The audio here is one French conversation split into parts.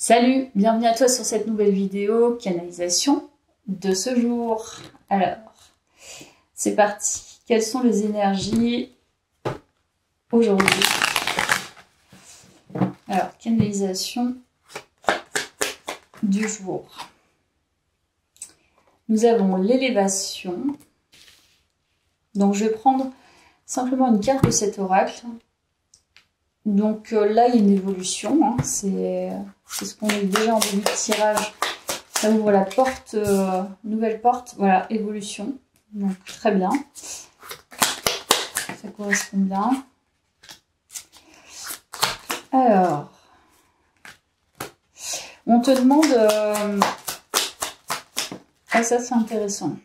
Salut, bienvenue à toi sur cette nouvelle vidéo canalisation de ce jour. Alors, c'est parti. Quelles sont les énergies aujourd'hui? Alors, canalisation du jour. Nous avons l'élévation. Donc, je vais prendre simplement une carte de cet oracle. Donc là, il y a une évolution, hein. C'est ce qu'on a eu déjà en début de tirage. Ça ouvre la porte, nouvelle porte, voilà, évolution. Donc très bien. Ça correspond bien. Alors, on te demande... Ah, ça c'est intéressant.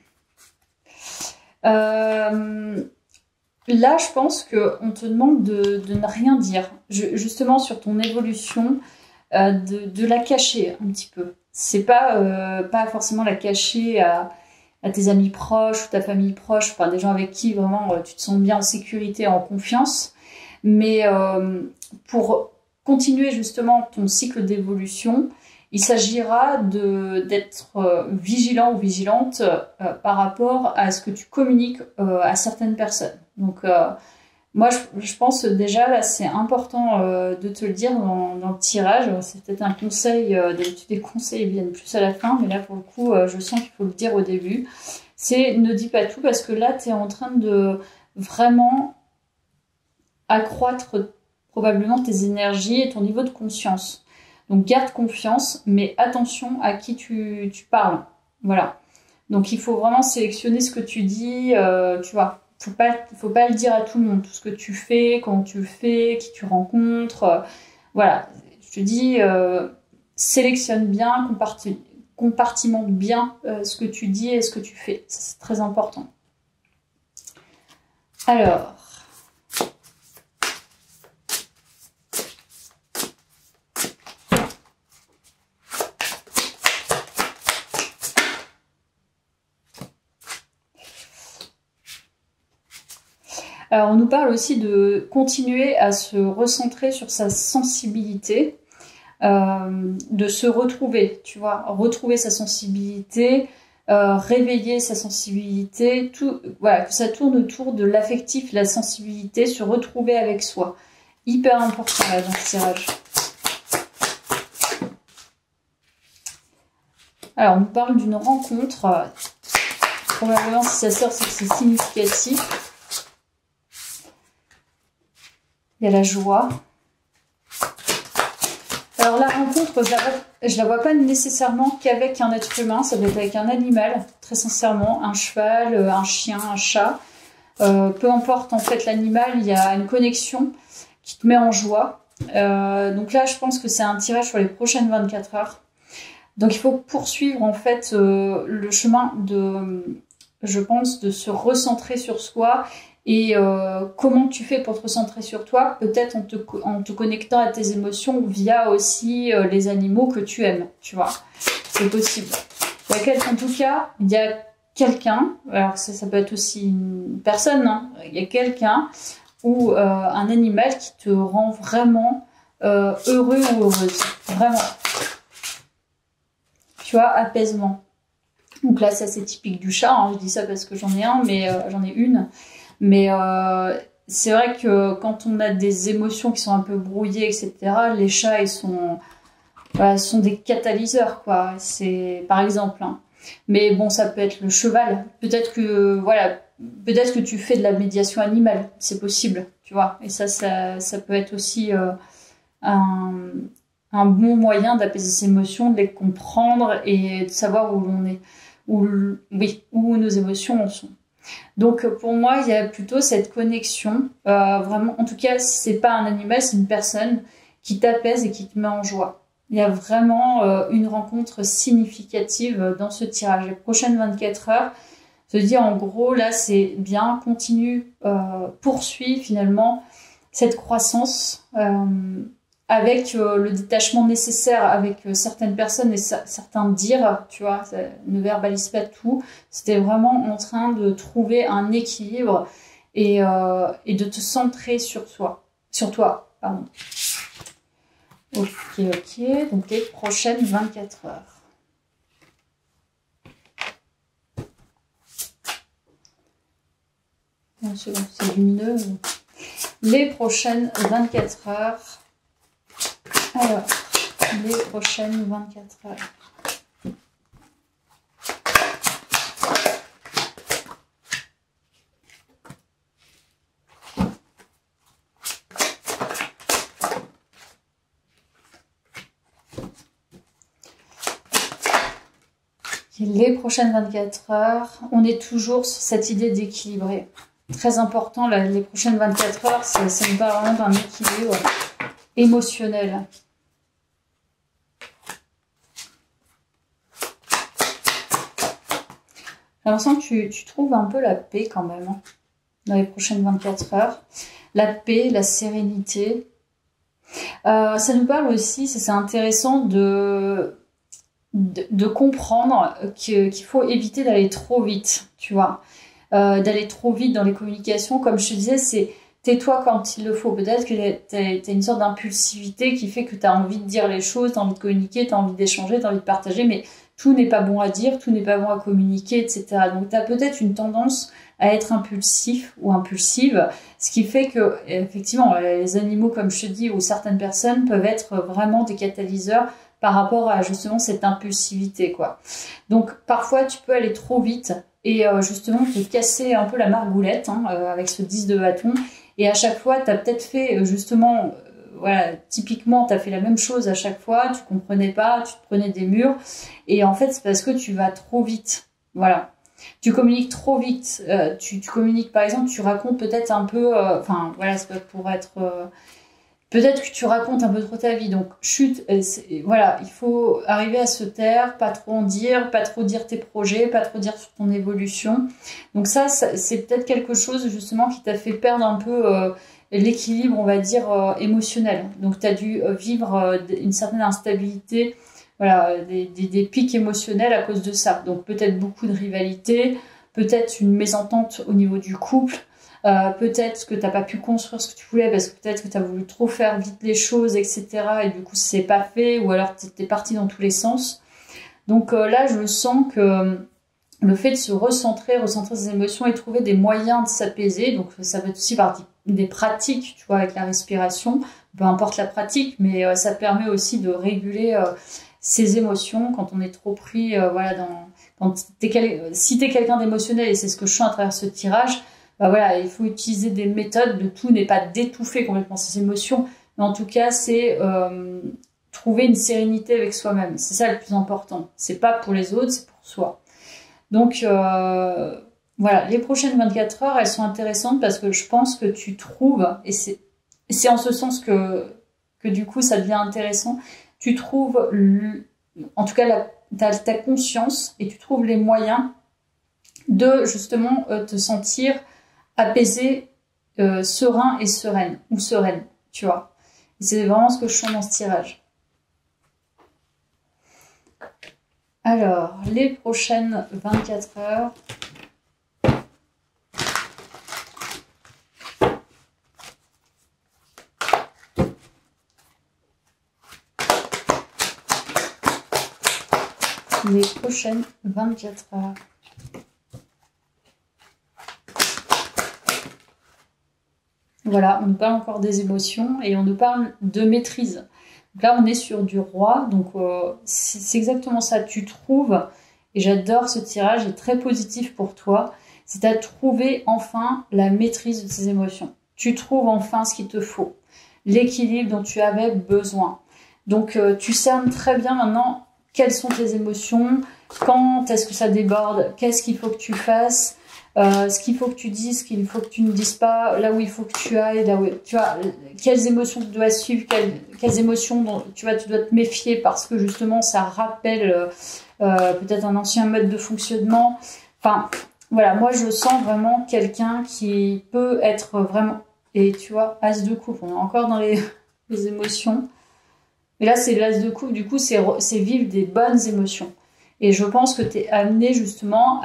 Là, je pense qu'on te demande de ne rien dire, justement sur ton évolution, de la cacher un petit peu. C'est pas forcément la cacher à tes amis proches ou ta famille proche, enfin des gens avec qui vraiment tu te sens bien en sécurité, en confiance. Mais pour continuer justement ton cycle d'évolution, il s'agira d'être vigilant ou vigilante par rapport à ce que tu communiques à certaines personnes. Donc moi je pense déjà là c'est important de te le dire dans le tirage. C'est peut-être un conseil, d'habitude les conseils viennent plus à la fin, mais là pour le coup je sens qu'il faut le dire au début. C'est ne dis pas tout parce que là tu es en train de vraiment accroître probablement tes énergies et ton niveau de conscience. Donc garde confiance, mais attention à qui tu parles. Voilà. Donc il faut vraiment sélectionner ce que tu dis, tu vois. Faut pas le dire à tout le monde, tout ce que tu fais, comment tu le fais, qui tu rencontres. Voilà. Je te dis, sélectionne bien, compartimente bien ce que tu dis et ce que tu fais. C'est très important. Alors... Alors, on nous parle aussi de continuer à se recentrer sur sa sensibilité, de se retrouver, tu vois, retrouver sa sensibilité, réveiller sa sensibilité, tout, voilà, que ça tourne autour de l'affectif, la sensibilité, se retrouver avec soi. Hyper important là dans ce tirage. Alors, on nous parle d'une rencontre, probablement si ça sort, c'est que c'est significatif. Il y a la joie. Alors la rencontre, je la vois pas nécessairement qu'avec un être humain, ça doit être avec un animal, très sincèrement, un cheval, un chien, un chat. Peu importe en fait l'animal, il y a une connexion qui te met en joie. Donc là, je pense que c'est un tirage sur les prochaines 24 heures. Donc il faut poursuivre en fait le chemin je pense, de se recentrer sur soi. Et comment tu fais pour te recentrer sur toi? Peut-être en te connectant à tes émotions via aussi les animaux que tu aimes, tu vois. C'est possible. En tout cas, il y a quelqu'un, alors ça peut être aussi une personne, hein, il y a quelqu'un ou un animal qui te rend vraiment heureux ou heureuse. Vraiment. Tu vois, apaisement. Donc là, ça c'est typique du chat, hein, je dis ça parce que j'en ai un, mais j'en ai une. Mais c'est vrai que quand on a des émotions qui sont un peu brouillées, etc., les chats, ils sont des catalyseurs, quoi. C'est par exemple. Hein. Mais bon, ça peut être le cheval. Peut-être que tu fais de la médiation animale. C'est possible, tu vois. Et ça peut être aussi un bon moyen d'apaiser ses émotions, de les comprendre et de savoir où l'on est, où nos émotions en sont. Donc pour moi, il y a plutôt cette connexion, vraiment, en tout cas, si c'est pas un animal, c'est une personne qui t'apaise et qui te met en joie. Il y a vraiment une rencontre significative dans ce tirage. Les prochaines 24 heures, se dire en gros, là c'est bien, continue, poursuis finalement cette croissance avec le détachement nécessaire avec certaines personnes et certains dires, tu vois, ça ne verbalise pas tout. C'était vraiment en train de trouver un équilibre et de te centrer sur toi, pardon. Ok, ok. Donc les prochaines 24 heures. C'est lumineux. Les prochaines 24 heures. Alors, les prochaines 24 heures. Les prochaines 24 heures, on est toujours sur cette idée d'équilibrer. Très important, les prochaines 24 heures, ça nous parle vraiment d'un équilibre émotionnel. J'ai l'impression que tu trouves un peu la paix quand même, hein, dans les prochaines 24 heures. La paix, la sérénité. Ça nous parle aussi, c'est intéressant de comprendre qu'il faut éviter d'aller trop vite, tu vois. D'aller trop vite dans les communications. Comme je te disais, c'est tais-toi quand il le faut. Peut-être que tu as une sorte d'impulsivité qui fait que tu as envie de dire les choses, tu as envie de communiquer, tu as envie d'échanger, tu as envie de partager, mais tout n'est pas bon à dire, tout n'est pas bon à communiquer, etc. Donc tu as peut-être une tendance à être impulsif ou impulsive, ce qui fait que, effectivement, les animaux, comme je te dis, ou certaines personnes peuvent être vraiment des catalyseurs par rapport à justement cette impulsivité, quoi. Donc parfois tu peux aller trop vite et justement te casser un peu la margoulette, hein, avec ce 10 de bâton, et à chaque fois tu as peut-être fait justement voilà, typiquement tu as fait la même chose à chaque fois, tu comprenais pas, tu te prenais des murs, et en fait c'est parce que tu vas trop vite, voilà. Tu communiques trop vite, tu communiques, par exemple, tu racontes peut-être un peu, enfin voilà, c'est pas pour être peut-être que tu racontes un peu trop ta vie, donc chut, voilà, il faut arriver à se taire, pas trop en dire, pas trop dire tes projets, pas trop dire sur ton évolution. Donc ça c'est peut-être quelque chose justement qui t'a fait perdre un peu l'équilibre, on va dire, émotionnel. Donc tu as dû vivre une certaine instabilité, voilà, des pics émotionnels à cause de ça. Donc peut-être beaucoup de rivalité, peut-être une mésentente au niveau du couple. Peut-être que tu n'as pas pu construire ce que tu voulais parce que peut-être que tu as voulu trop faire vite les choses, etc. Et du coup, c'est pas fait, ou alors tu es parti dans tous les sens. Donc là, je sens que le fait de se recentrer ses émotions et trouver des moyens de s'apaiser, donc ça peut être aussi par des pratiques, tu vois, avec la respiration, peu importe la pratique, mais ça permet aussi de réguler ses émotions quand on est trop pris, voilà, si tu es quelqu'un d'émotionnel, et c'est ce que je sens à travers ce tirage, bah voilà, il faut utiliser des méthodes. Le tout n'est pas d'étouffer complètement ses émotions, mais en tout cas, c'est trouver une sérénité avec soi-même. C'est ça le plus important. C'est pas pour les autres, c'est pour soi. Donc, voilà, les prochaines 24 heures, elles sont intéressantes parce que je pense que tu trouves, et c'est en ce sens que du coup, ça devient intéressant, tu trouves, en tout cas, ta conscience, et tu trouves les moyens de, justement, te sentir apaisé, serein et sereine, ou sereine, tu vois. C'est vraiment ce que je sens dans ce tirage. Alors, les prochaines 24 heures. Les prochaines 24 heures. Voilà, on nous parle encore des émotions et on nous parle de maîtrise. Donc là, on est sur du roi, donc c'est exactement ça. Tu trouves, et j'adore ce tirage, est très positif pour toi, c'est à trouver enfin la maîtrise de tes émotions. Tu trouves enfin ce qu'il te faut, l'équilibre dont tu avais besoin. Donc tu cernes très bien maintenant quelles sont tes émotions, quand est-ce que ça déborde, qu'est-ce qu'il faut que tu fasses, ce qu'il faut que tu dises, ce qu'il faut que tu ne dises pas, là où il faut que tu ailles, là où tu vois, quelles émotions tu dois suivre, quelles émotions dont tu dois te méfier parce que justement ça rappelle peut-être un ancien mode de fonctionnement. Enfin, voilà, moi je sens vraiment quelqu'un qui peut être vraiment, et tu vois, as de coupe, on est encore dans les émotions. Mais là c'est l'as de coupe, du coup c'est vivre des bonnes émotions. Et je pense que tu es amené justement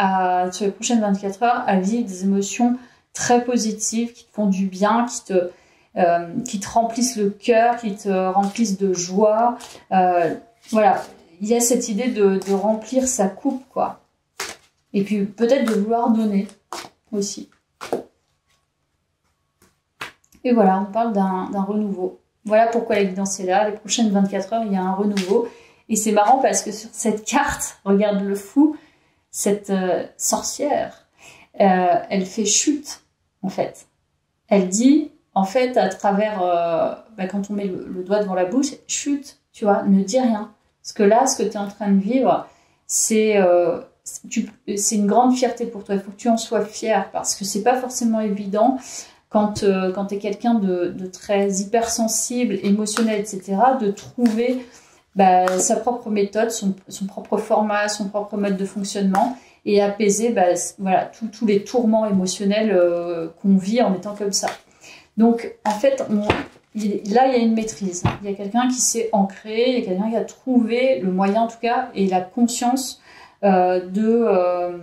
sur les prochaines 24 heures, à vivre des émotions très positives, qui te font du bien, qui te remplissent le cœur, qui te remplissent de joie. Voilà, il y a cette idée de remplir sa coupe, quoi. Et puis peut-être de vouloir donner aussi. Et voilà, on parle d'un renouveau. Voilà pourquoi la guidance est là. Les prochaines 24 heures, il y a un renouveau. Et c'est marrant parce que sur cette carte, regarde le fou, cette sorcière, elle fait chute, en fait. Elle dit, en fait, à travers, quand on met le doigt devant la bouche, chute, tu vois, ne dis rien. Parce que là, ce que tu es en train de vivre, c'est une grande fierté pour toi. Il faut que tu en sois fier parce que c'est pas forcément évident quand tu es quelqu'un de très hypersensible, émotionnel, etc., de trouver sa propre méthode, son propre format, son propre mode de fonctionnement et apaiser voilà, tous les tourments émotionnels qu'on vit en étant comme ça. Donc, en fait, là, il y a une maîtrise. Il y a quelqu'un qui s'est ancré, il y a quelqu'un qui a trouvé le moyen, en tout cas, et la conscience de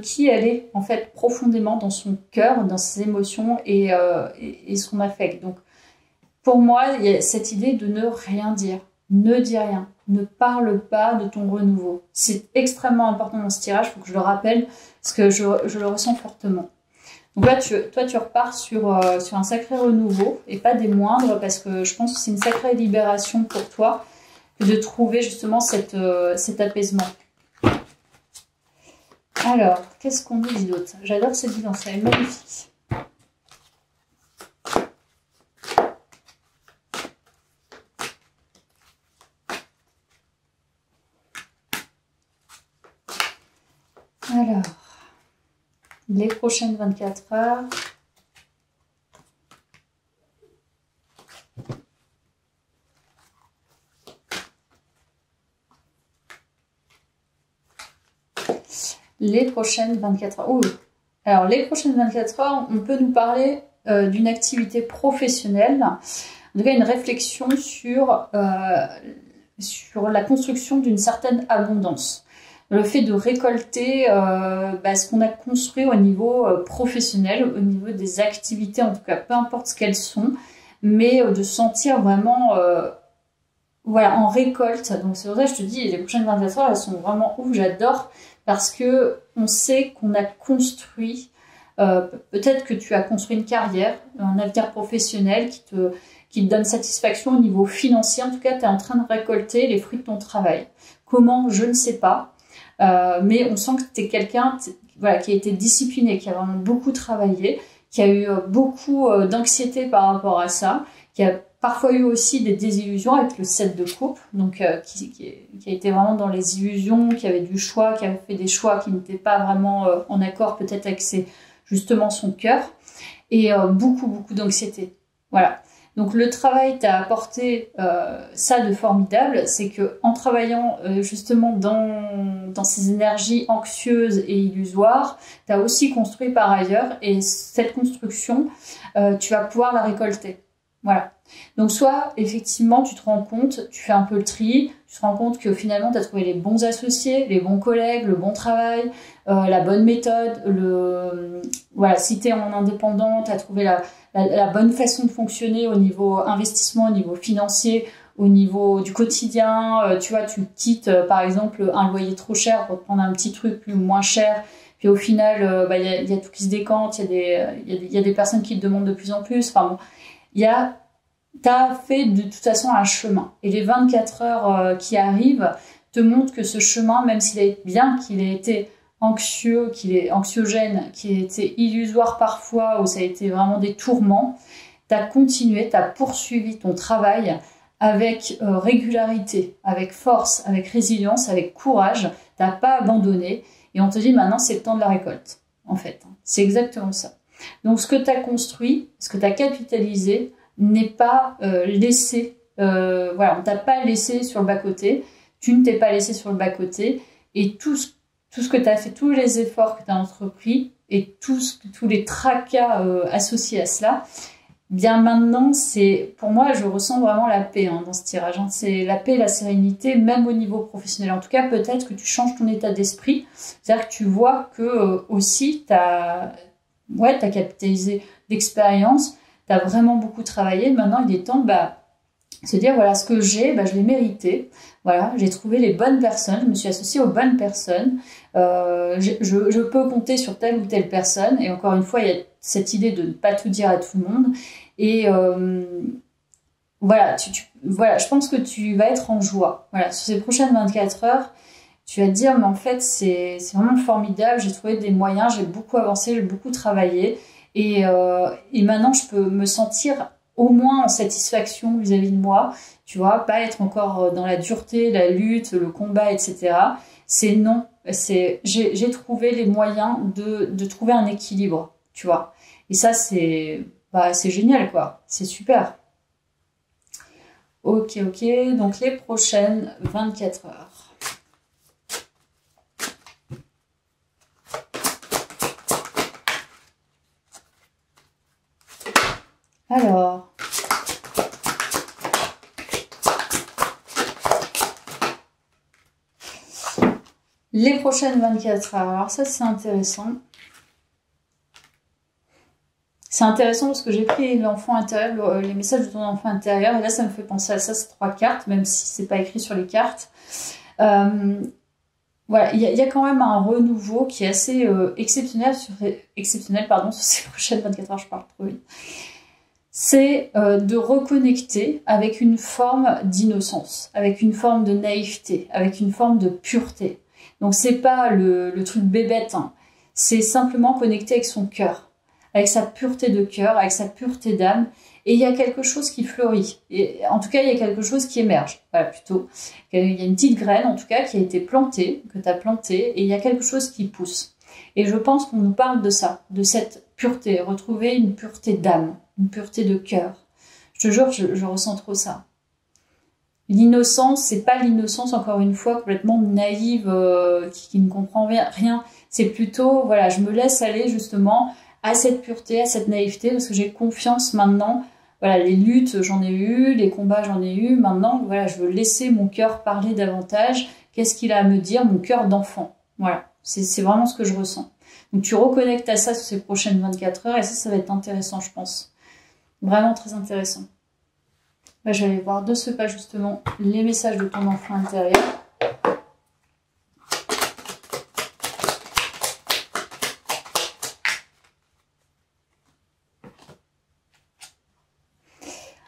qui elle est, en fait, profondément dans son cœur, dans ses émotions et son affect. Donc, pour moi, il y a cette idée de ne rien dire. Ne dis rien. Ne parle pas de ton renouveau. C'est extrêmement important dans ce tirage, il faut que je le rappelle, parce que je le ressens fortement. Donc là, toi, tu repars sur un sacré renouveau, et pas des moindres, parce que je pense que c'est une sacrée libération pour toi, de trouver justement cet apaisement. Alors, qu'est-ce qu'on nous dit d'autre? J'adore cette guidance, elle est magnifique. Alors, les prochaines 24 heures. Les prochaines 24 heures. Oh. Alors, les prochaines 24 heures, on peut nous parler d'une activité professionnelle, en tout cas une réflexion sur la construction d'une certaine abondance. Le fait de récolter ce qu'on a construit au niveau professionnel, au niveau des activités, en tout cas, peu importe ce qu'elles sont, mais de sentir vraiment voilà, en récolte. Donc c'est pour ça que je te dis, les prochaines 24 heures, elles sont vraiment ouf, j'adore, parce que on sait qu'on a construit, peut-être que tu as construit une carrière, un avenir professionnel qui te donne satisfaction au niveau financier. En tout cas, tu es en train de récolter les fruits de ton travail. Comment? Je ne sais pas. Mais on sent que tu es quelqu'un voilà, qui a été discipliné, qui a vraiment beaucoup travaillé, qui a eu beaucoup d'anxiété par rapport à ça, qui a parfois eu aussi des désillusions avec le 7 de coupe, donc qui a été vraiment dans les illusions, qui avait du choix, qui avait fait des choix qui n'étaient pas vraiment en accord peut-être avec justement son cœur, et beaucoup d'anxiété. Voilà. Donc le travail t'a apporté ça de formidable, c'est que en travaillant justement dans ces énergies anxieuses et illusoires, tu as aussi construit par ailleurs, et cette construction, tu vas pouvoir la récolter. Voilà. Donc soit effectivement tu te rends compte, tu fais un peu le tri, tu te rends compte que finalement tu as trouvé les bons associés, les bons collègues, le bon travail, la bonne méthode, voilà, si tu es en indépendant, tu as trouvé la bonne façon de fonctionner au niveau investissement, au niveau financier, au niveau du quotidien. Tu vois, tu quittes par exemple un loyer trop cher pour te prendre un petit truc plus ou moins cher. Puis au final, y a tout qui se décante, il y a des personnes qui te demandent de plus en plus. Enfin bon, t'as fait de toute façon un chemin. Et les 24 heures qui arrivent te montrent que ce chemin, même s'il est bien qu'il ait été anxieux, qu'il est anxiogène, qu'il ait été illusoire parfois, où ça a été vraiment des tourments, tu as continué, tu as poursuivi ton travail avec régularité, avec force, avec résilience, avec courage, tu n'as pas abandonné, et on te dit maintenant c'est le temps de la récolte, en fait. C'est exactement ça. Donc ce que tu as construit, ce que tu as capitalisé, n'est pas laissé, voilà, on t'a pas laissé sur le bas-côté, tu ne t'es pas laissé sur le bas-côté, et tout ce que tu as fait, tous les efforts que tu as entrepris et tous les tracas associés à cela, bien maintenant, pour moi, je ressens vraiment la paix dans ce tirage. C'est la paix, la sérénité, même au niveau professionnel. En tout cas, peut-être que tu changes ton état d'esprit. C'est-à-dire que tu vois que aussi, tu as capitalisé d'expérience, tu as vraiment beaucoup travaillé. Maintenant, il est temps de se dire, voilà, ce que j'ai, je l'ai mérité. Voilà, j'ai trouvé les bonnes personnes, je me suis associée aux bonnes personnes. Je peux compter sur telle ou telle personne. Et encore une fois, il y a cette idée de ne pas tout dire à tout le monde. Et voilà, voilà, je pense que tu vas être en joie. Voilà, sur ces prochaines 24 heures, tu vas te dire, mais en fait, c'est vraiment formidable. J'ai trouvé des moyens, j'ai beaucoup avancé, j'ai beaucoup travaillé. Et maintenant, je peux me sentir au moins en satisfaction vis-à-vis de moi. Tu vois, pas être encore dans la dureté, la lutte, le combat, etc. C'est non. J'ai trouvé les moyens de trouver un équilibre, tu vois. Et ça, c'est génial, quoi. C'est super. Ok, donc les prochaines 24 heures. Alors, les prochaines 24 heures. Alors ça, c'est intéressant. C'est intéressant parce que j'ai pris l'enfant intérieur, les messages de ton enfant intérieur, et là, ça me fait penser à ça, ces 3 cartes, même si c'est pas écrit sur les cartes. Voilà, il y a quand même un renouveau qui est assez exceptionnel sur ces prochaines 24 heures, je parle trop vite. C'est de reconnecter avec une forme d'innocence, avec une forme de naïveté, avec une forme de pureté. Donc c'est pas le truc bébête, hein. C'est simplement connecter avec son cœur, avec sa pureté de cœur, avec sa pureté d'âme. Et il y a quelque chose qui fleurit. Et en tout cas, il y a quelque chose qui émerge. Voilà, plutôt. Il y a une petite graine, en tout cas, qui a été plantée, que tu as plantée, et il y a quelque chose qui pousse. Et je pense qu'on nous parle de ça, de cette pureté, retrouver une pureté d'âme, une pureté de cœur. Je te jure, je ressens trop ça. L'innocence, c'est pas l'innocence, encore une fois, complètement naïve, qui ne comprend rien. C'est plutôt, voilà, je me laisse aller justement à cette pureté, à cette naïveté, parce que j'ai confiance maintenant. Voilà, les luttes, j'en ai eu, les combats, j'en ai eu. Maintenant, voilà, je veux laisser mon cœur parler davantage. Qu'est-ce qu'il a à me dire, mon cœur d'enfant? Voilà, c'est vraiment ce que je ressens. Donc tu reconnectes à ça sur ces prochaines 24 heures, et ça va être intéressant, je pense. Vraiment très intéressant. Je vais aller voir de ce pas, justement, les messages de ton enfant intérieur.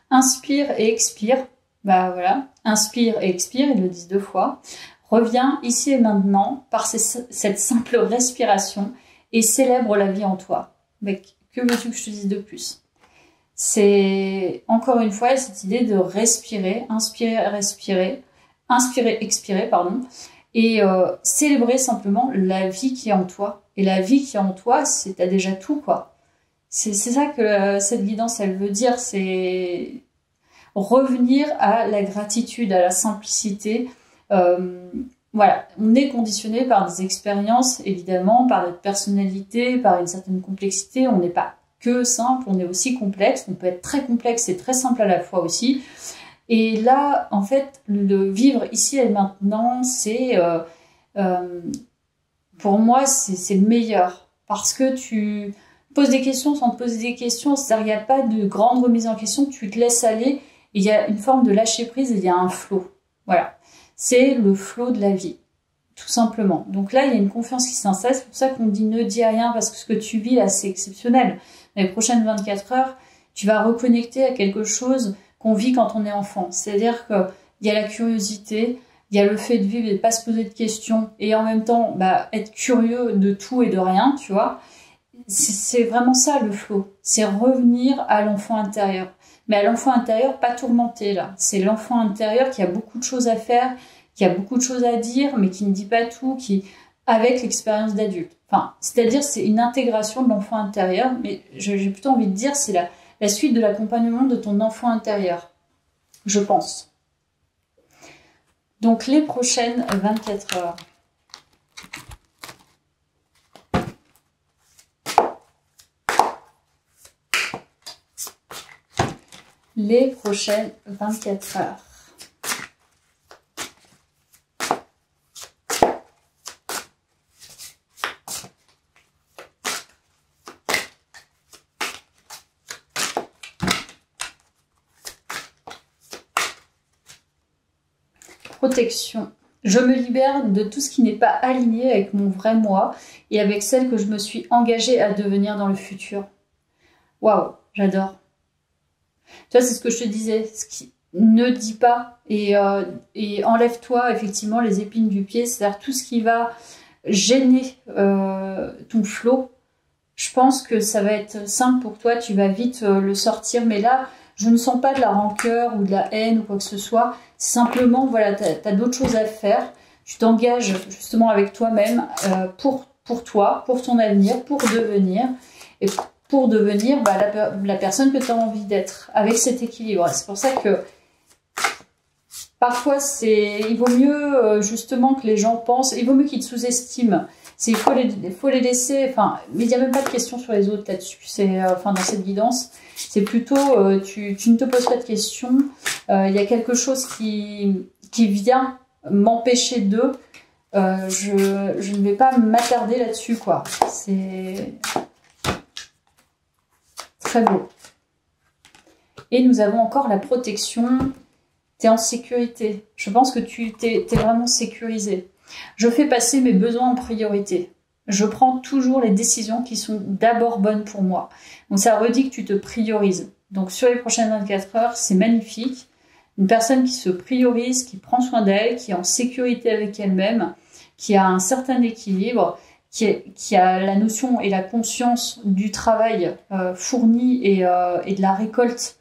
Inspire et expire. Voilà, inspire et expire, ils le disent 2 fois. Reviens ici et maintenant par cette simple respiration et célèbre la vie en toi. Mais que veux-tu que je te dise de plus? C'est encore une fois cette idée de respirer, inspirer, respirer, inspirer, expirer, pardon, et célébrer simplement la vie qui est en toi. Et la vie qui est en toi, t'as déjà tout, quoi. C'est ça que cette guidance, elle veut dire, c'est revenir à la gratitude, à la simplicité. Voilà, on est conditionné par des expériences, évidemment, par notre personnalité, par une certaine complexité. On n'est pas que simple, on est aussi complexe. On peut être très complexe et très simple à la fois aussi. Et là, en fait, le vivre ici et maintenant, c'est pour moi, c'est le meilleur. Parce que tu poses des questions sans te poser des questions. C'est-à-dire, il n'y a pas de grande remise en question. Tu te laisses aller. Il y a une forme de lâcher prise et il y a un flot. Voilà. C'est le flot de la vie. Tout simplement. Donc là, il y a une confiance qui s'installe. C'est pour ça qu'on dit ne dis rien parce que ce que tu vis là, c'est exceptionnel. Dans les prochaines 24 heures, tu vas reconnecter à quelque chose qu'on vit quand on est enfant. C'est-à-dire qu'il y a la curiosité, il y a le fait de vivre et de pas se poser de questions et en même temps, être curieux de tout et de rien, tu vois. C'est vraiment ça le flow. C'est revenir à l'enfant intérieur. Mais à l'enfant intérieur, pas tourmenté là. C'est l'enfant intérieur qui a beaucoup de choses à faire, qui a beaucoup de choses à dire, mais qui ne dit pas tout, qui avec l'expérience d'adulte. Enfin, c'est-à-dire c'est une intégration de l'enfant intérieur, mais j'ai plutôt envie de dire c'est la suite de l'accompagnement de ton enfant intérieur, je pense. Donc les prochaines 24 heures. Les prochaines 24 heures. protection. Je me libère de tout ce qui n'est pas aligné avec mon vrai moi et avec celle que je me suis engagée à devenir dans le futur. Waouh, j'adore. Tu vois, c'est ce que je te disais. Ce qui ne dis pas et enlève-toi effectivement les épines du pied, c'est-à-dire tout ce qui va gêner ton flow. Je pense que ça va être simple pour toi, tu vas vite le sortir. Mais là, je ne sens pas de la rancœur ou de la haine ou quoi que ce soit. C'est simplement, voilà, tu as d'autres choses à faire. Tu t'engages justement avec toi-même pour toi, pour ton avenir, pour devenir. Et pour devenir la personne que tu as envie d'être, avec cet équilibre. C'est pour ça que parfois, il vaut mieux justement que les gens pensent, il vaut mieux qu'ils te sous-estiment. Il faut les laisser, enfin, mais il n'y a même pas de questions sur les autres là-dessus. Enfin, dans cette guidance, c'est plutôt, tu ne te poses pas de questions. Il y a quelque chose qui vient m'empêcher d'eux. Je ne vais pas m'attarder là-dessus, quoi. C'est très beau. Et nous avons encore la protection. Tu es en sécurité. Je pense que tu t'es vraiment sécurisé. Je fais passer mes besoins en priorité. Je prends toujours les décisions qui sont d'abord bonnes pour moi. Donc ça redit que tu te priorises. Donc sur les prochaines 24 heures, c'est magnifique. Une personne qui se priorise, qui prend soin d'elle, qui est en sécurité avec elle-même, qui a un certain équilibre, qui a la notion et la conscience du travail fourni et de la récolte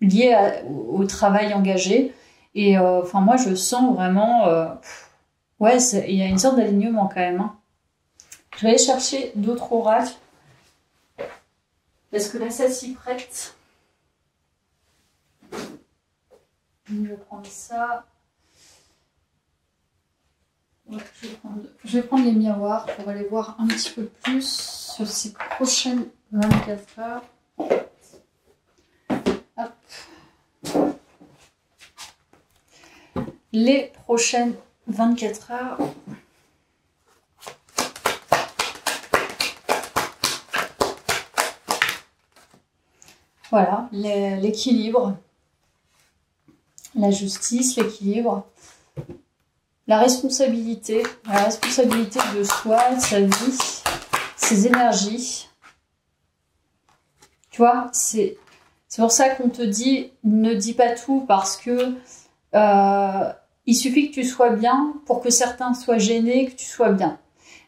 liée au travail engagé. Et enfin, moi, je sens vraiment... ouais, il y a une sorte d'alignement quand même. Hein. Je vais aller chercher d'autres oracles. Parce que là, ça s'y prête. Je vais prendre ça. Ouais, je vais prendre les miroirs pour aller voir un petit peu plus sur ces prochaines 24 heures. Hop. Les prochaines 24 heures. Voilà, l'équilibre, la justice, l'équilibre, la responsabilité de soi, de sa vie, ses énergies. Tu vois, c'est pour ça qu'on te dit, ne dis pas tout, parce que il suffit que tu sois bien pour que certains soient gênés, que tu sois bien.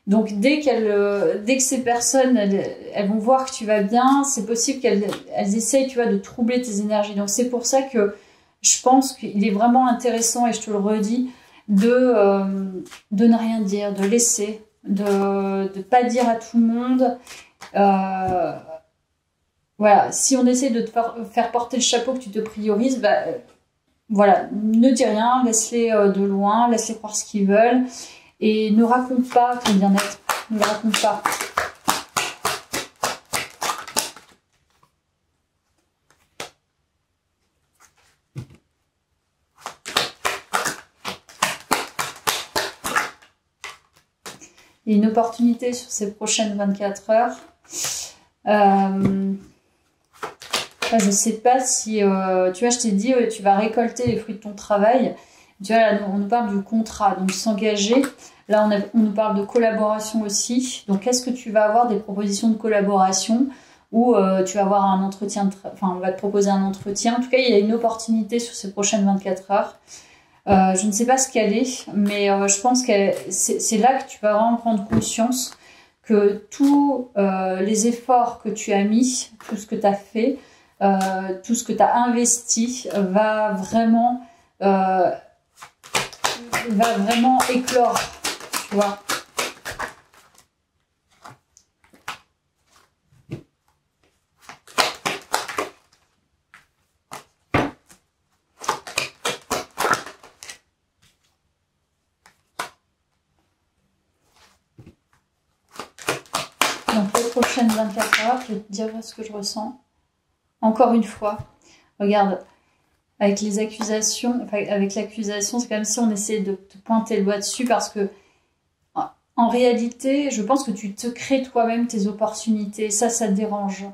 Donc dès que ces personnes elles vont voir que tu vas bien, c'est possible qu'elles essayent, tu vois, de troubler tes énergies. Donc c'est pour ça que je pense qu'il est vraiment intéressant, et je te le redis, de ne rien dire, de laisser, de pas dire à tout le monde. Voilà, si on essaie de te faire porter le chapeau, que tu te priorises, voilà, ne dis rien, laisse-les de loin, laisse-les croire ce qu'ils veulent. Et ne raconte pas ton bien-être. Ne le raconte pas. Il y a une opportunité sur ces prochaines 24 heures. Je ne sais pas si... tu vois, je t'ai dit, tu vas récolter les fruits de ton travail. Tu vois, là, on nous parle du contrat, donc s'engager. Là, on nous parle de collaboration aussi. Donc, est-ce que tu vas avoir des propositions de collaboration ou tu vas avoir un entretien, on va te proposer un entretien. En tout cas, il y a une opportunité sur ces prochaines 24 heures. Je ne sais pas ce qu'elle est, mais je pense que c'est là que tu vas vraiment prendre conscience que tous les efforts que tu as mis, tout ce que tu as fait, tout ce que tu as investi va vraiment éclore, tu vois. Donc les prochaines 24 heures, je vais te dire ce que je ressens. Encore une fois, regarde, avec les accusations, avec l'accusation, c'est comme si on essayait de te pointer le doigt dessus, parce que en réalité, je pense que tu te crées toi-même tes opportunités. Ça te dérange.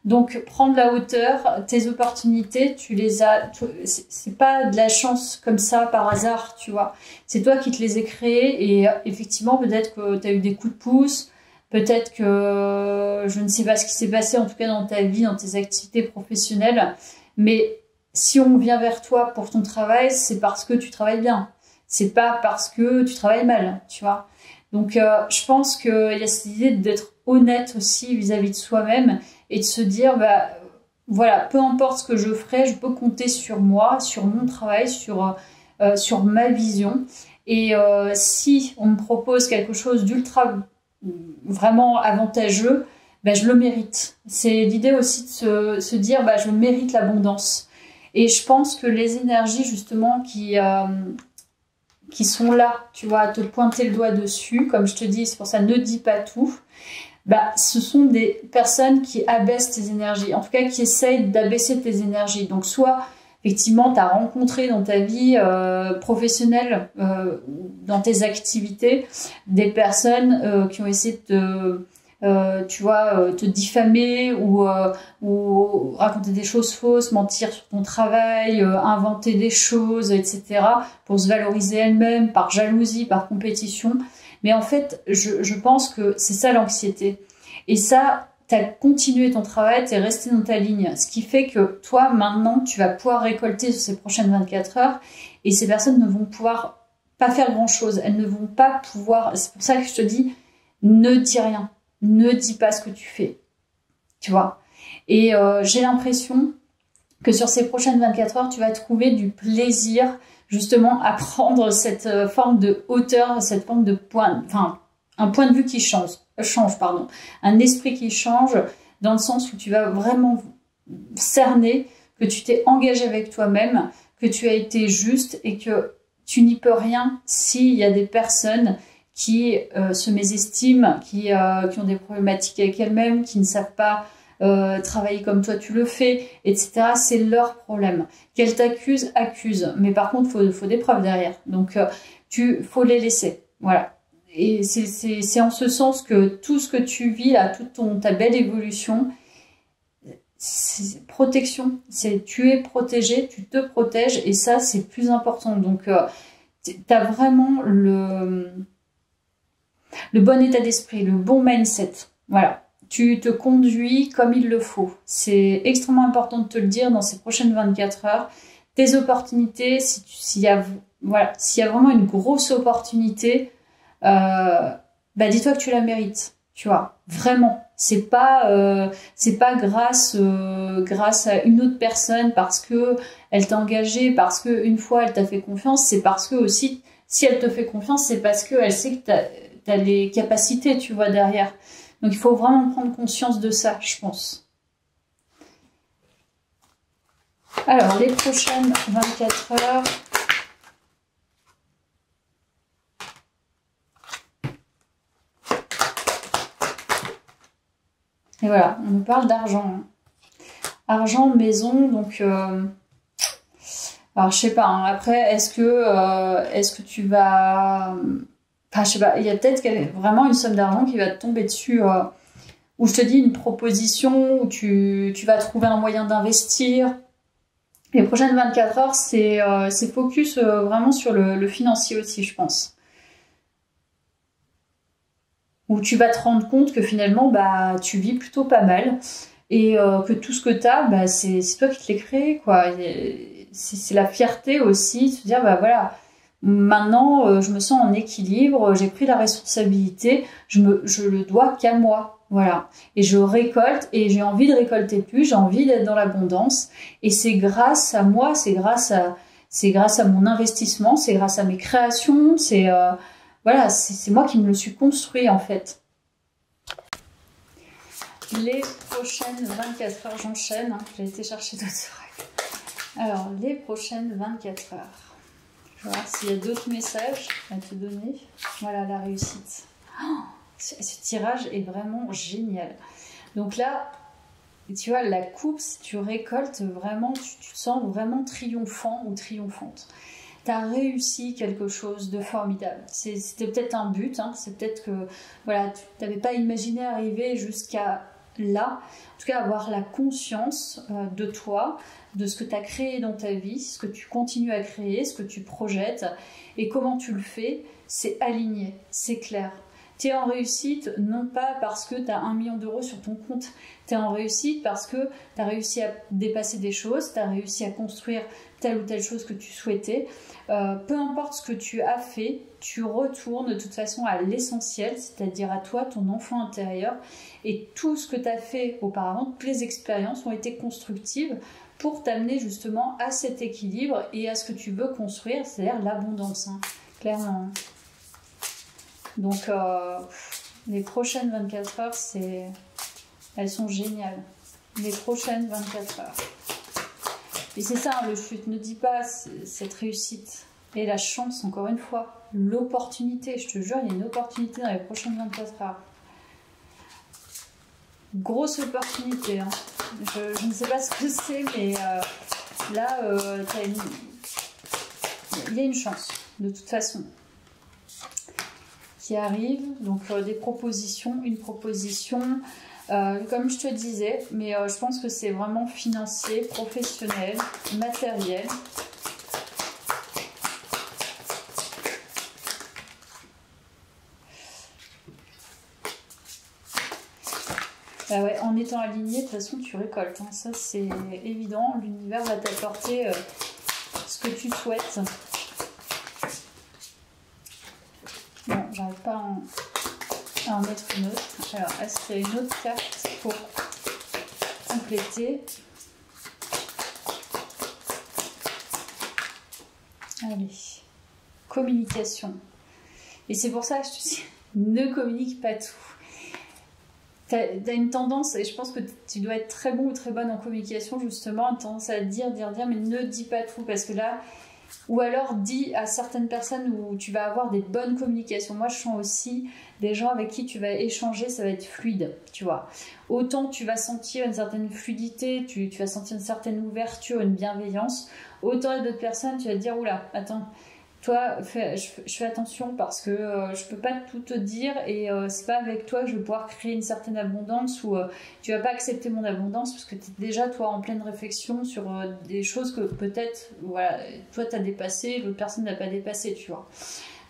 Donc, prendre la hauteur, tes opportunités, tu les as. C'est pas de la chance comme ça par hasard, tu vois. C'est toi qui te les ai créées et effectivement, peut-être que tu as eu des coups de pouce, peut-être que je ne sais pas ce qui s'est passé en tout cas dans ta vie, dans tes activités professionnelles, mais si on vient vers toi pour ton travail, c'est parce que tu travailles bien. C'est pas parce que tu travailles mal, tu vois. Donc, je pense qu'il y a cette idée d'être honnête aussi vis-à-vis de soi-même et de se dire, bah, voilà, peu importe ce que je ferai, je peux compter sur moi, sur mon travail, sur ma vision. Et si on me propose quelque chose d'ultra vraiment avantageux, bah, je le mérite. C'est l'idée aussi de se dire, bah, je mérite l'abondance. Et je pense que les énergies justement qui sont là, tu vois, à te pointer le doigt dessus, comme je te dis, c'est pour ça, ne dis pas tout. Bah, ce sont des personnes qui abaissent tes énergies, en tout cas qui essayent d'abaisser tes énergies. Donc soit, effectivement, tu as rencontré dans ta vie professionnelle, dans tes activités, des personnes qui ont essayé de tu vois, te diffamer ou raconter des choses fausses, mentir sur ton travail, inventer des choses, etc. pour se valoriser elle-même, par jalousie, par compétition. Mais en fait, je pense que c'est ça l'anxiété. Et ça, tu as continué ton travail, tu es resté dans ta ligne. Ce qui fait que toi, maintenant, tu vas pouvoir récolter sur ces prochaines 24 heures et ces personnes ne vont pouvoir pas faire grand-chose. Elles ne vont pas pouvoir... C'est pour ça que je te dis, ne dis rien. Ne dis pas ce que tu fais. Tu vois. Et j'ai l'impression que sur ces prochaines 24 heures, tu vas trouver du plaisir justement à prendre cette forme de hauteur, cette forme de point, enfin, un point de vue qui change, pardon, un esprit qui change, dans le sens où tu vas vraiment cerner que tu t'es engagé avec toi-même, que tu as été juste et que tu n'y peux rien s'il y a des personnes qui se mésestiment, qui ont des problématiques avec elles-mêmes, qui ne savent pas travailler comme toi tu le fais, etc. C'est leur problème. Qu'elles t'accusent, accusent. Mais par contre, faut des preuves derrière. Donc, faut les laisser. Voilà. Et c'est en ce sens que tout ce que tu vis là, ta belle évolution, c'est protection. Tu es protégé, tu te protèges et ça, c'est plus important. Donc, tu as vraiment le bon état d'esprit, le bon mindset. Voilà. Tu te conduis comme il le faut. C'est extrêmement important de te le dire dans ces prochaines 24 heures. Tes opportunités, s'il y a vraiment une grosse opportunité, bah dis-toi que tu la mérites. Tu vois, vraiment. C'est pas grâce à une autre personne parce que elle t'a engagé, parce que une fois elle t'a fait confiance. C'est parce que aussi, si elle te fait confiance, c'est parce que elle sait que t'as les capacités, tu vois, derrière. Donc, il faut vraiment prendre conscience de ça, je pense. Alors, les prochaines 24 heures. Et voilà, on nous parle d'argent. Argent, maison, donc... alors, je sais pas, hein, après, est-ce que tu vas... Enfin, je sais pas, il y a peut-être vraiment une somme d'argent qui va te tomber dessus, où je te dis une proposition, où tu vas trouver un moyen d'investir. Les prochaines 24 heures, c'est focus vraiment sur le financier aussi, je pense. Où tu vas te rendre compte que finalement, bah, tu vis plutôt pas mal et que tout ce que tu as, bah, c'est toi qui te l'as créé, quoi. C'est la fierté aussi de se dire, bah voilà... Maintenant, je me sens en équilibre, j'ai pris la responsabilité, je le dois qu'à moi, voilà. Et je récolte et j'ai envie de récolter plus, j'ai envie d'être dans l'abondance. Et c'est grâce à moi, c'est grâce à mon investissement, c'est grâce à mes créations, voilà, c'est moi qui me le suis construit en fait. Les prochaines 24 heures, j'enchaîne, hein, j'ai été chercher d'autres oreilles. Alors, les prochaines 24 heures. Je vais voir s'il y a d'autres messages à te donner. Voilà, la réussite. Oh, ce tirage est vraiment génial. Donc là, tu vois, la coupe, si tu récoltes vraiment, tu te sens vraiment triomphant ou triomphante. Tu as réussi quelque chose de formidable. C'était peut-être un but, hein, c'est peut-être que voilà, tu n'avais pas imaginé arriver jusqu'à là, en tout cas avoir la conscience de toi, de ce que tu as créé dans ta vie, ce que tu continues à créer, ce que tu projettes et comment tu le fais, c'est aligné, c'est clair. Tu es en réussite non pas parce que tu as 1 million d'euros sur ton compte, tu es en réussite parce que tu as réussi à dépasser des choses, tu as réussi à construire telle ou telle chose que tu souhaitais. Peu importe ce que tu as fait, tu retournes de toute façon à l'essentiel, c'est-à-dire à toi, ton enfant intérieur, et tout ce que tu as fait auparavant, toutes les expériences ont été constructives pour t'amener justement à cet équilibre et à ce que tu veux construire, c'est-à-dire l'abondance, hein, clairement. Donc les prochaines 24 heures, elles sont géniales. Les prochaines 24 heures. Et c'est ça, le chute. Ne dis pas cette réussite. Et la chance, encore une fois. L'opportunité. Je te jure, il y a une opportunité dans les prochaines 24 heures. Grosse opportunité. Hein. Je ne sais pas ce que c'est, mais là, il y a une chance, de toute façon, qui arrive. Donc, des propositions, une proposition... comme je te disais, mais je pense que c'est vraiment financier, professionnel, matériel. Bah ouais, en étant aligné, de toute façon, tu récoltes. Hein. Ça, c'est évident. L'univers va t'apporter ce que tu souhaites. Bon, j'arrive pas à en mettre une autre. Alors, est-ce qu'il y a une autre carte pour compléter? Allez, communication. Et c'est pour ça que je te dis, ne communique pas tout. Tu as une tendance, et je pense que tu dois être très bon ou très bonne en communication, justement, une tendance à dire, mais ne dis pas tout, parce que là, ou alors dis à certaines personnes où tu vas avoir des bonnes communications. Moi, je sens aussi des gens avec qui tu vas échanger, ça va être fluide, tu vois. Autant tu vas sentir une certaine fluidité, tu vas sentir une certaine ouverture, une bienveillance, autant il y a d'autres personnes, tu vas te dire, oula, attends, toi, je fais attention parce que je peux pas tout te dire et c'est pas avec toi que je vais pouvoir créer une certaine abondance ou tu vas pas accepter mon abondance parce que tu es déjà toi en pleine réflexion sur des choses que peut-être voilà, toi tu as dépassé, l'autre personne n'a pas dépassé, tu vois.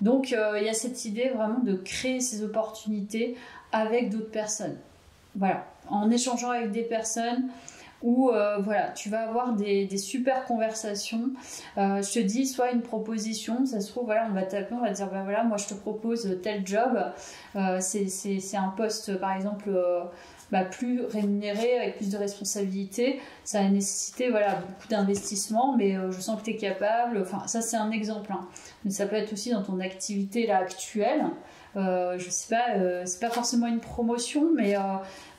Donc il y a cette idée vraiment de créer ces opportunités avec d'autres personnes. Voilà, en échangeant avec des personnes où voilà, tu vas avoir des super conversations. Je te dis, soit une proposition, ça se trouve, voilà, on va t'appeler, on va te dire, bah voilà, moi je te propose tel job, c'est un poste par exemple plus rémunéré, avec plus de responsabilités, ça a nécessité voilà, beaucoup d'investissement, mais je sens que tu es capable, enfin ça c'est un exemple, hein. Mais ça peut être aussi dans ton activité là actuelle, je sais pas, c'est pas forcément une promotion, mais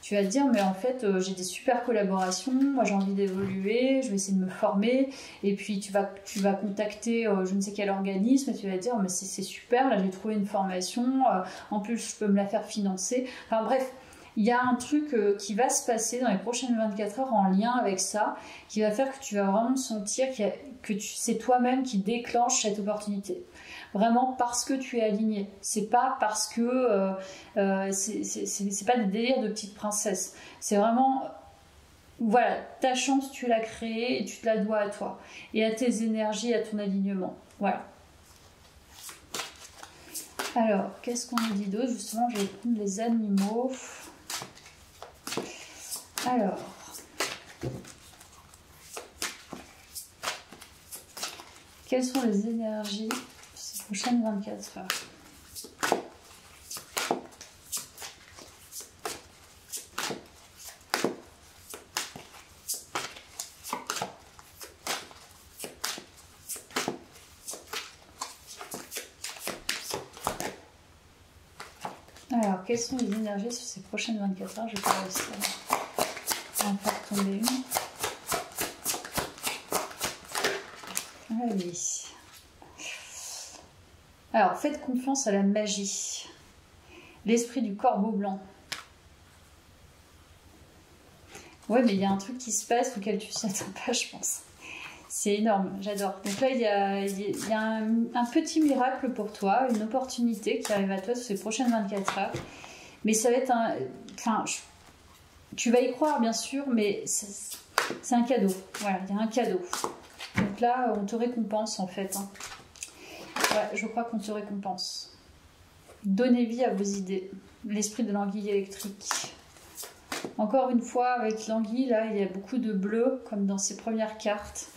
tu vas te dire, mais en fait, j'ai des super collaborations, moi j'ai envie d'évoluer, je vais essayer de me former, et puis tu vas contacter je ne sais quel organisme, et tu vas te dire, mais c'est super, là j'ai trouvé une formation, en plus je peux me la faire financer. Enfin bref, il y a un truc qui va se passer dans les prochaines 24 heures en lien avec ça, qui va faire que tu vas vraiment sentir que c'est toi-même qui déclenche cette opportunité. Vraiment parce que tu es aligné. C'est pas parce que c'est pas des délires de petite princesse. C'est vraiment voilà, ta chance tu l'as créée et tu te la dois à toi et à tes énergies, à ton alignement. Voilà. Alors, qu'est-ce qu'on nous dit d'autre? Justement, je vais prendre les animaux. Alors, quelles sont les énergies ces prochaines 24 heures? Alors, quelles sont les énergies sur ces prochaines 24 heures? Je vais pas réussir à en faire tomber une. Allez. Alors, faites confiance à la magie. L'esprit du corbeau blanc. Ouais, mais il y a un truc qui se passe auquel tu ne t'attends pas, je pense. C'est énorme, j'adore. Donc là, il y a un petit miracle pour toi, une opportunité qui arrive à toi sur ces prochaines 24 heures. Mais ça va être un... Enfin, Tu vas y croire, bien sûr, mais c'est un cadeau. Voilà, il y a un cadeau. Donc là, on te récompense, en fait. Hein. Ouais, je crois qu'on te récompense. Donnez vie à vos idées. L'esprit de l'anguille électrique. Encore une fois, avec l'anguille, là, il y a beaucoup de bleu, comme dans ses premières cartes.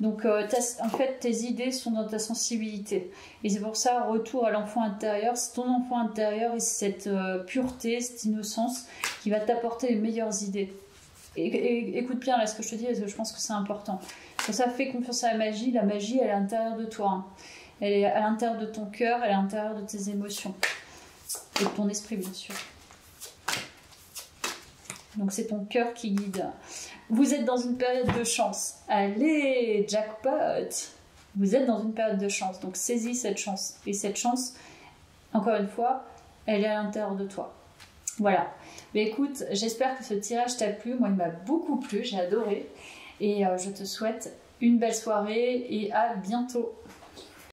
Donc, en fait, tes idées sont dans ta sensibilité. Et c'est pour ça, retour à l'enfant intérieur. C'est ton enfant intérieur et cette pureté, cette innocence qui va t'apporter les meilleures idées. Et écoute bien là ce que je te dis, parce que je pense que c'est important. Pour ça, fais confiance à la magie. La magie, elle est à l'intérieur de toi. Hein. Elle est à l'intérieur de ton cœur, elle est à l'intérieur de tes émotions. Et de ton esprit, bien sûr. Donc c'est ton cœur qui guide. Vous êtes dans une période de chance. Allez, jackpot! Vous êtes dans une période de chance. Donc saisis cette chance. Et cette chance, encore une fois, elle est à l'intérieur de toi. Voilà. Mais écoute, j'espère que ce tirage t'a plu. Moi, il m'a beaucoup plu. J'ai adoré. Et je te souhaite une belle soirée et à bientôt.